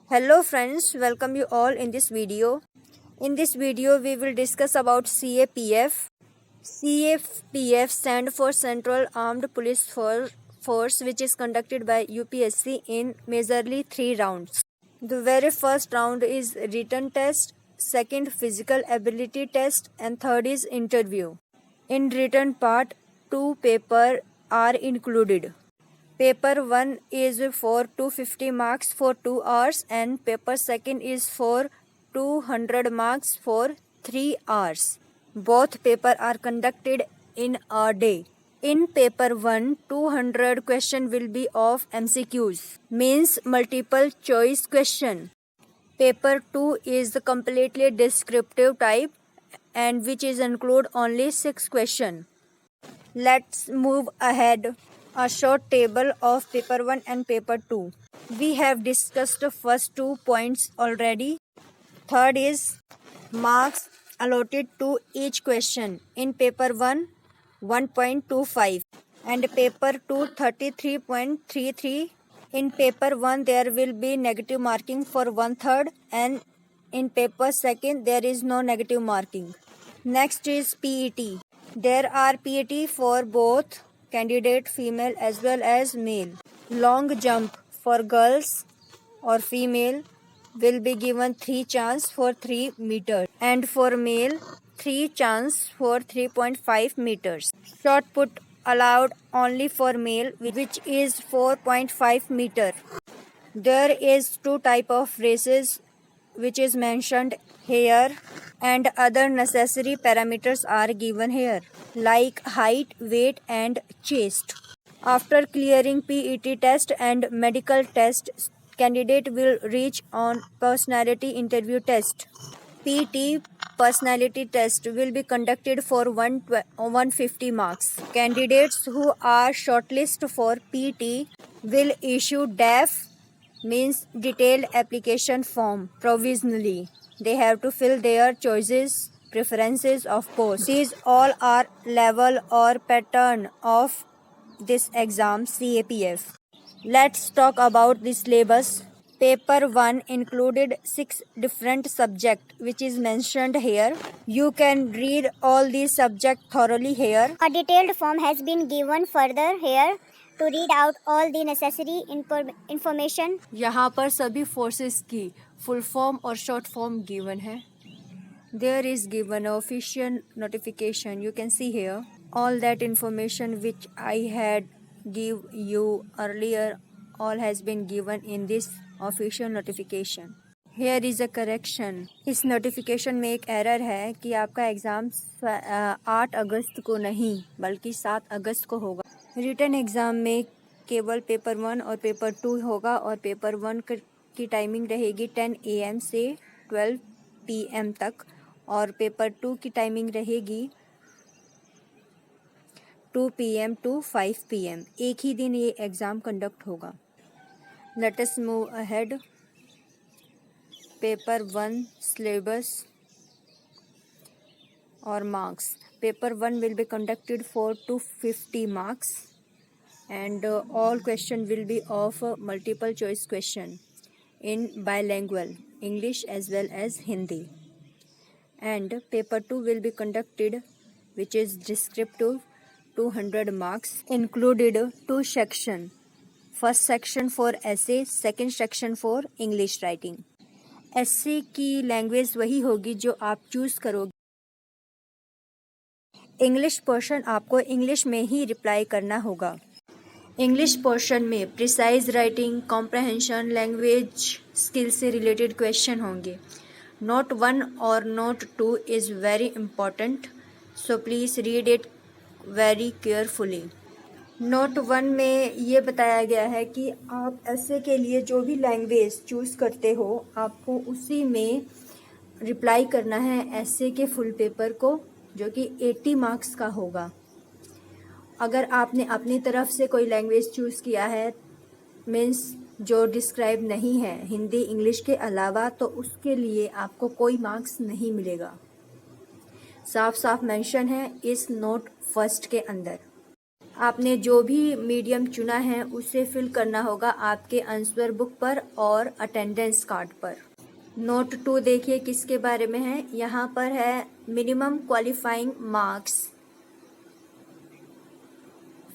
Hello friends, welcome you all in this video. In this video we will discuss about CAPF. CAPF stand for Central Armed Police Force, which is conducted by UPSC in majorly 3 rounds. The very first round is written test, second physical ability test and third is interview. In written part, 2 papers are included. Paper 1 is for 250 marks for 2 hours and paper 2 is for 200 marks for 3 hours. Both papers are conducted in a day. In paper 1, 200 question will be of MCQs, means multiple choice question. Paper 2 is the completely descriptive type and which is include only 6 question. Let's move ahead. A short table of paper 1 and paper 2. We have discussed the first 2 points already. Third is marks allotted to each question. In paper 1, 1.25 and paper 2, 33.33. In paper 1, there will be negative marking for 1/3 and in paper 2, there is no negative marking. Next is PET. There are PET for both candidate female as well as male. Long jump for girls or female will be given 3 chance for 3 meters and for male 3 chance for 3.5 meters. Shot put allowed only for male, which is 4.5 meter. There is 2 type of races which is mentioned here and other necessary parameters are given here like height, weight and chest. After clearing PET test and medical test, candidate will reach on personality interview test. PT personality test will be conducted for 150 marks. Candidates who are shortlisted for PT will issue DAF, means detailed application form, provisionally. They have to fill their choices, preferences of post. These all are level or pattern of this exam CAPF. Let's talk about the syllabus. Paper 1 included 6 different subjects which is mentioned here. You can read all these subjects thoroughly here. A detailed form has been given further here to read out all the necessary information. यहाँ पर सभी forces की full form और short form given है. There is given an official notification. You can see here all that information which I had give you earlier, all has been given in this official notification. Here is a correction. इस notification में एक error है कि आपका exam 8 अगस्त को नहीं बल्कि 7 अगस्त को होगा. रिटन एग्ज़ाम में केवल पेपर 1 और पेपर 2 होगा और पेपर 1 की टाइमिंग रहेगी 10 AM से 12 PM तक और पेपर 2 की टाइमिंग रहेगी 2 PM to 5 PM. एक ही दिन ये एग्ज़ाम कंडक्ट होगा. Let us move ahead. Paper 1 syllabus or marks. Paper 1 will be conducted for 250 marks and all question will be of multiple choice question in bilingual English as well as Hindi. And paper 2 will be conducted which is descriptive 200 marks included 2 section. First section for essay, second section for English writing. essay की language वही होगी जो आप choose करोगे. English portion आपको English में ही reply करना होगा. इंग्लिश पोर्शन में precise writing, comprehension, language skill से रिलेटेड क्वेश्चन होंगे. नोट 1 और note 2 is very important, so please read it very carefully. Note 1 में ये बताया गया है कि आप ऐसे के लिए जो भी लैंग्वेज चूज़ करते हो आपको उसी में रिप्लाई करना है ऐसे के फुल पेपर को, जो कि 80 मार्क्स का होगा. अगर आपने अपनी तरफ से कोई लैंग्वेज चूज़ किया है मीन्स जो डिस्क्राइब नहीं है हिंदी इंग्लिश के अलावा, तो उसके लिए आपको कोई मार्क्स नहीं मिलेगा. साफ साफ मेंशन है इस नोट फर्स्ट के अंदर. आपने जो भी मीडियम चुना है उसे फिल करना होगा आपके आंसर बुक पर और अटेंडेंस कार्ड पर। नोट 2 देखिए किसके बारे में है। यहाँ पर है minimum qualifying marks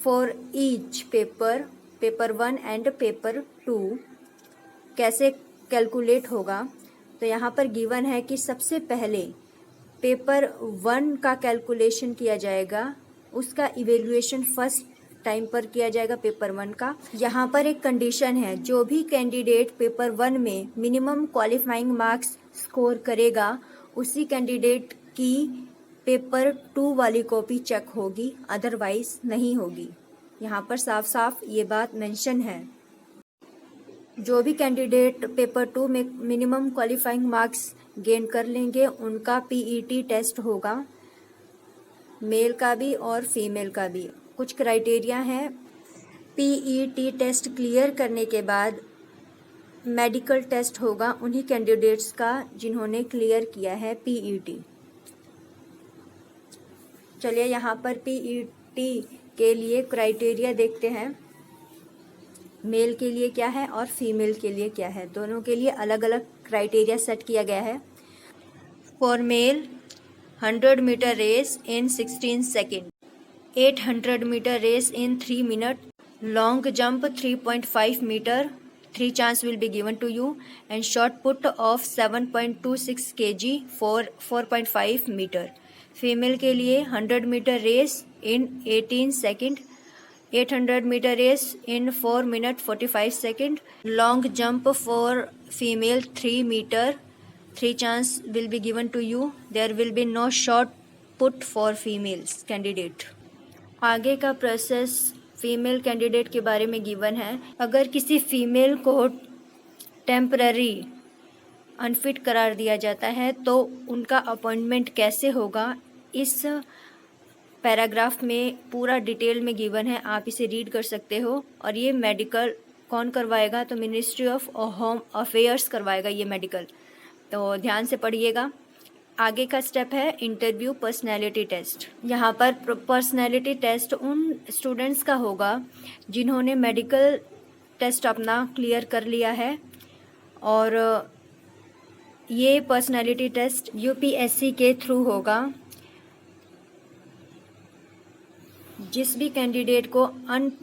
for each paper 1 and paper 2 कैसे कैलकुलेट होगा। तो यहाँ पर गिवन है कि सबसे पहले पेपर 1 का कैलकुलेशन किया जाएगा, उसका इवेल्युएशन फर्स्ट टाइम पर किया जाएगा पेपर 1 का। यहाँ पर एक कंडीशन है, जो भी कैंडिडेट पेपर 1 में मिनिमम क्वालिफाइंग मार्क्स स्कोर करेगा उसी कैंडिडेट की पेपर 2 वाली कॉपी चेक होगी, अदरवाइज नहीं होगी। यहाँ पर साफ साफ ये बात मेंशन है। जो भी कैंडिडेट पेपर 2 में मिनिमम क्वालिफाइंग मार्क्स गेन कर लेंगे उनका पीईटी टेस्ट होगा, मेल का भी और फीमेल का भी। कुछ क्राइटेरिया हैं। पीईटी टेस्ट क्लियर करने के बाद मेडिकल टेस्ट होगा उन्हीं कैंडिडेट्स का जिन्होंने क्लियर किया है पीईटी। चलिए यहाँ पर पीईटी के लिए क्राइटेरिया देखते हैं। मेल के लिए क्या है और फीमेल के लिए क्या है, दोनों के लिए अलग अलग क्राइटेरिया सेट किया गया है। For male 100 metre race in 16 seconds, 800 meter race in 3 minutes, long jump 3.5 meter, 3 chance will be given to you, and shot put of 7.26 kg for 4.5 meter. Female के लिए 100 metre race in 18 seconds, 800 meter race in 4 minutes 45 seconds, long jump for female 3 meter, 3 chance will be given to you. There will be no shot put for females candidate. आगे का process female candidate के बारे में given है। अगर किसी female को temporary unfit करार दिया जाता है तो उनका अपॉइंटमेंट कैसे होगा, इस पैराग्राफ में पूरा डिटेल में गिवन है, आप इसे रीड कर सकते हो। और ये मेडिकल कौन करवाएगा, तो मिनिस्ट्री ऑफ होम अफेयर्स करवाएगा ये मेडिकल, तो ध्यान से पढ़िएगा। आगे का स्टेप है इंटरव्यू पर्सनैलिटी टेस्ट। यहाँ पर पर्सनैलिटी टेस्ट उन स्टूडेंट्स का होगा जिन्होंने मेडिकल टेस्ट अपना क्लियर कर लिया है, और ये पर्सनैलिटी टेस्ट यूपीएससी के थ्रू होगा। जिस भी कैंडिडेट को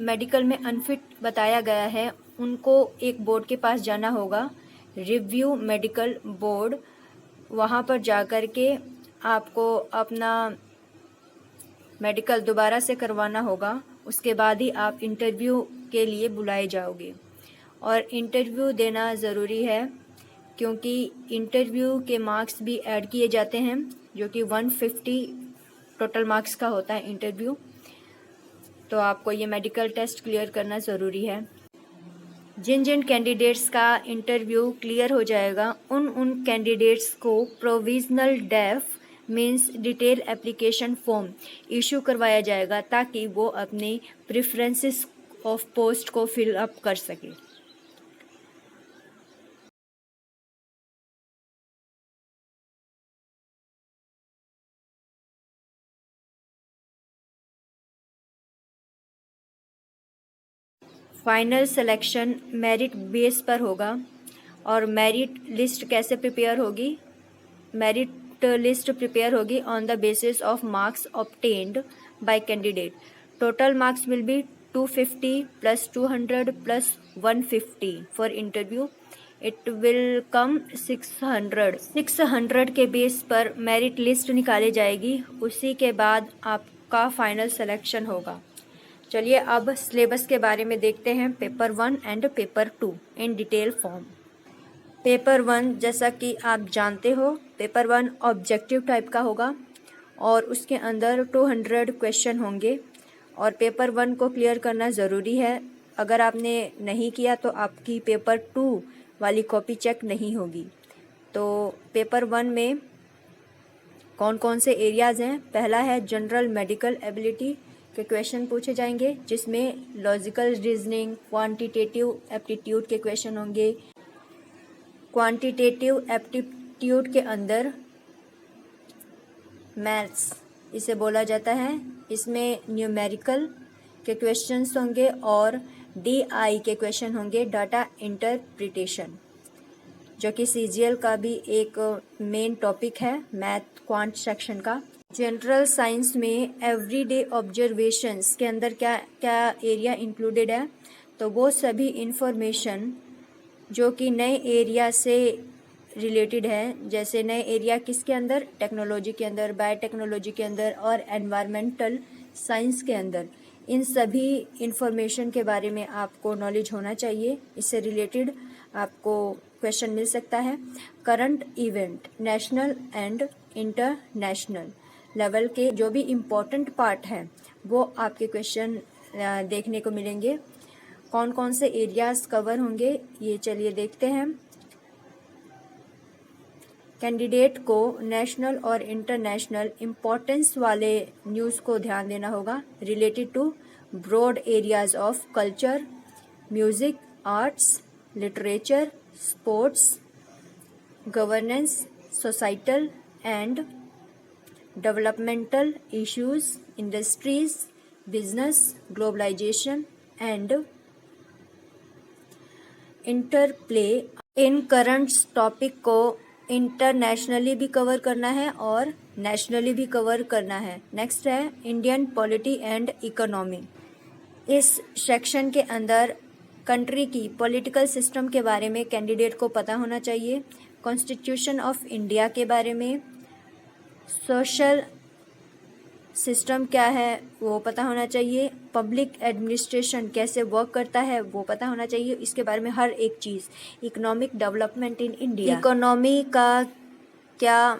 मेडिकल में अनफिट बताया गया है उनको एक बोर्ड के पास जाना होगा, रिव्यू मेडिकल बोर्ड। वहाँ पर जाकर के आपको अपना मेडिकल दोबारा से करवाना होगा, उसके बाद ही आप इंटरव्यू के लिए बुलाए जाओगे। और इंटरव्यू देना ज़रूरी है क्योंकि इंटरव्यू के मार्क्स भी ऐड किए जाते हैं, जो कि 150 टोटल मार्क्स का होता है इंटरव्यू। तो आपको ये मेडिकल टेस्ट क्लियर करना ज़रूरी है। जिन जिन कैंडिडेट्स का इंटरव्यू क्लियर हो जाएगा उन कैंडिडेट्स को provisional DAF means detail application form issue करवाया जाएगा ताकि वो अपने प्रेफरेंसेस ऑफ पोस्ट को फिल अप कर सके। फाइनल सिलेक्शन मेरिट बेस पर होगा। और मेरिट लिस्ट कैसे प्रिपेयर होगी, मेरिट लिस्ट प्रिपेयर होगी on the basis of marks obtained by candidate. Total marks will be 250 plus 200 plus 150 for interview. It will come 600 के base पर मेरिट लिस्ट निकाली जाएगी, उसी के बाद आपका फाइनल सिलेक्शन होगा। चलिए अब सिलेबस के बारे में देखते हैं, paper 1 and paper 2 in detail form. Paper 1 जैसा कि आप जानते हो, पेपर 1 ऑब्जेक्टिव टाइप का होगा और उसके अंदर 200 क्वेश्चन होंगे और पेपर 1 को क्लियर करना ज़रूरी है। अगर आपने नहीं किया तो आपकी पेपर 2 वाली कॉपी चेक नहीं होगी। तो पेपर 1 में कौन कौन से एरियाज़ हैं, पहला है जनरल मेडिकल एबिलिटी के क्वेश्चन पूछे जाएंगे, जिसमें लॉजिकल रीजनिंग, क्वांटिटेटिव एप्टीट्यूड के क्वेश्चन होंगे। क्वांटिटेटिव एप्टीट्यूड के अंदर मैथ्स इसे बोला जाता है, इसमें न्यूमेरिकल, के क्वेश्चंस होंगे और DI के क्वेश्चन होंगे डाटा इंटरप्रिटेशन, जो कि CGL का भी एक मेन टॉपिक है मैथ क्वांट सेक्शन का। जनरल साइंस में एवरीडे ऑब्जर्वेशंस के अंदर क्या क्या एरिया इंक्लूडेड है, तो वो सभी इंफॉर्मेशन जो कि नए एरिया से रिलेटेड है, जैसे नए एरिया किसके अंदर, टेक्नोलॉजी के अंदर, बायोटेक्नोलॉजी के अंदर और एनवायरमेंटल साइंस के अंदर, इन सभी इंफॉर्मेशन के बारे में आपको नॉलेज होना चाहिए। इससे रिलेटेड आपको क्वेश्चन मिल सकता है। Current event, national and international level के जो भी इम्पोर्टेंट पार्ट हैं वो आपके क्वेश्चन देखने को मिलेंगे। कौन कौन से एरियाज कवर होंगे ये चलिए देखते हैं। कैंडिडेट को नेशनल और इंटरनेशनल इम्पोर्टेंस वाले न्यूज़ को ध्यान देना होगा related to broad areas of culture, music, arts, literature, sports, governance, societal and developmental issues, industries, business, globalisation and interplay. इन करंट्स टॉपिक को इंटरनेशनली भी कवर करना है और नेशनली भी कवर करना है। नेक्स्ट है इंडियन पॉलिटी एंड इकोनॉमी। इस सेक्शन के अंदर कंट्री की पॉलिटिकल सिस्टम के बारे में कैंडिडेट को पता होना चाहिए, कॉन्स्टिट्यूशन ऑफ इंडिया के बारे में, सोशल सिस्टम क्या है वो पता होना चाहिए, पब्लिक एडमिनिस्ट्रेशन कैसे वर्क करता है वो पता होना चाहिए, इसके बारे में हर एक चीज़। Economic development in India, economy का क्या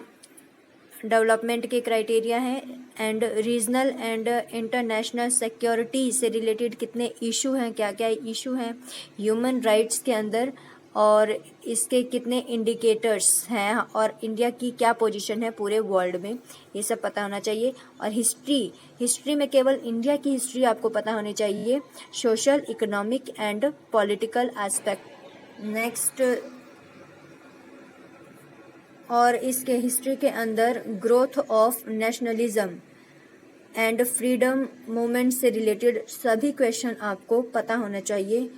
डेवलपमेंट के क्राइटेरिया हैं, and regional and international security से रिलेटेड कितने इशू हैं, क्या क्या इशू हैं, ह्यूमन राइट्स के अंदर और इसके कितने इंडिकेटर्स हैं और इंडिया की क्या पोजीशन है पूरे वर्ल्ड में, ये सब पता होना चाहिए। और हिस्ट्री में केवल इंडिया की हिस्ट्री आपको पता होनी चाहिए, social, economic and political aspect. Next, और इसके हिस्ट्री के अंदर growth of nationalism and freedom movement से रिलेटेड सभी क्वेश्चन आपको पता होना चाहिए।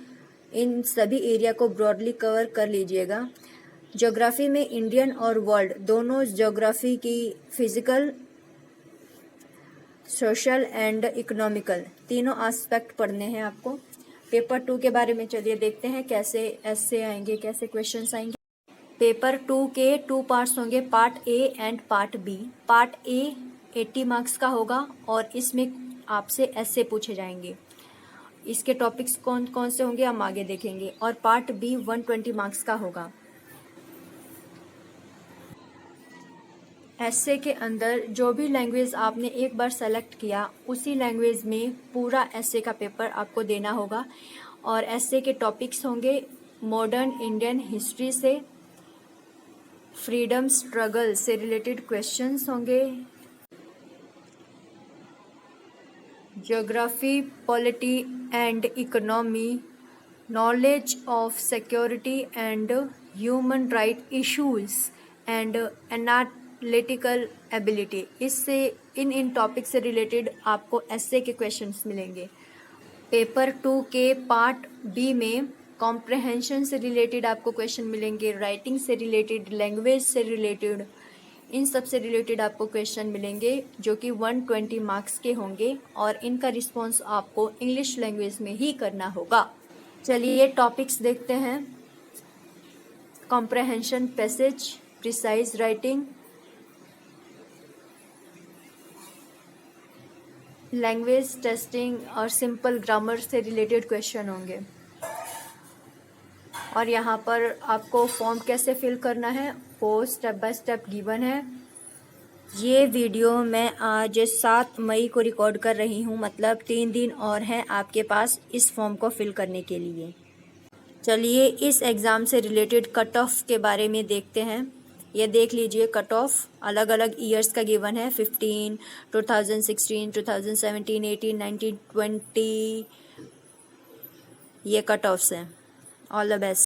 इन सभी एरिया को ब्रॉडली कवर कर लीजिएगा। ज्योग्राफी में इंडियन और वर्ल्ड दोनों ज्योग्राफी की फिजिकल, सोशल एंड इकोनॉमिकल तीनों एस्पेक्ट पढ़ने हैं आपको। पेपर 2 के बारे में चलिए देखते हैं कैसे ऐसे आएंगे, कैसे क्वेश्चंस आएंगे। पेपर 2 के 2 पार्ट्स होंगे, part A and part B. Part A 80 marks का होगा और इसमें आपसे ऐसे पूछे जाएंगे। इसके टॉपिक्स कौन कौन से होंगे हम आगे देखेंगे। और पार्ट बी 120 मार्क्स का होगा। ऐसे के अंदर जो भी लैंग्वेज आपने एक बार सेलेक्ट किया उसी लैंग्वेज में पूरा ऐसे का पेपर आपको देना होगा। और ऐसे के टॉपिक्स होंगे मॉडर्न इंडियन हिस्ट्री से, फ्रीडम स्ट्रगल से रिलेटेड क्वेश्चंस होंगे, geography, polity and economy, knowledge of security and human right issues and analytical ability. इससे इन टॉपिक से रिलेटेड आपको ऐसे के क्वेश्चंस मिलेंगे। पेपर 2 के पार्ट बी में कॉम्प्रहेंशन से रिलेटेड आपको क्वेश्चन मिलेंगे, राइटिंग से रिलेटेड, लैंग्वेज से रिलेटेड, इन सब से रिलेटेड आपको क्वेश्चन मिलेंगे जो कि 120 मार्क्स के होंगे और इनका रिस्पॉन्स आपको इंग्लिश लैंग्वेज में ही करना होगा। चलिए टॉपिक्स देखते हैं। Comprehension, passage, precise writing, language testing और सिंपल ग्रामर से रिलेटेड क्वेश्चन होंगे। और यहाँ पर आपको फॉर्म कैसे फिल करना है वो स्टेप बाय स्टेप गिवन है। ये वीडियो मैं आज 7 मई को रिकॉर्ड कर रही हूँ, मतलब 3 दिन और हैं आपके पास इस फॉर्म को फिल करने के लिए। चलिए इस एग्ज़ाम से रिलेटेड कट ऑफ के बारे में देखते हैं। ये देख लीजिए, कट ऑफ अलग अलग ईयर्स का गिवन है, 15, 2016, 2017, 18, 19, 20, ये कट ऑफ्स हैं। All the best.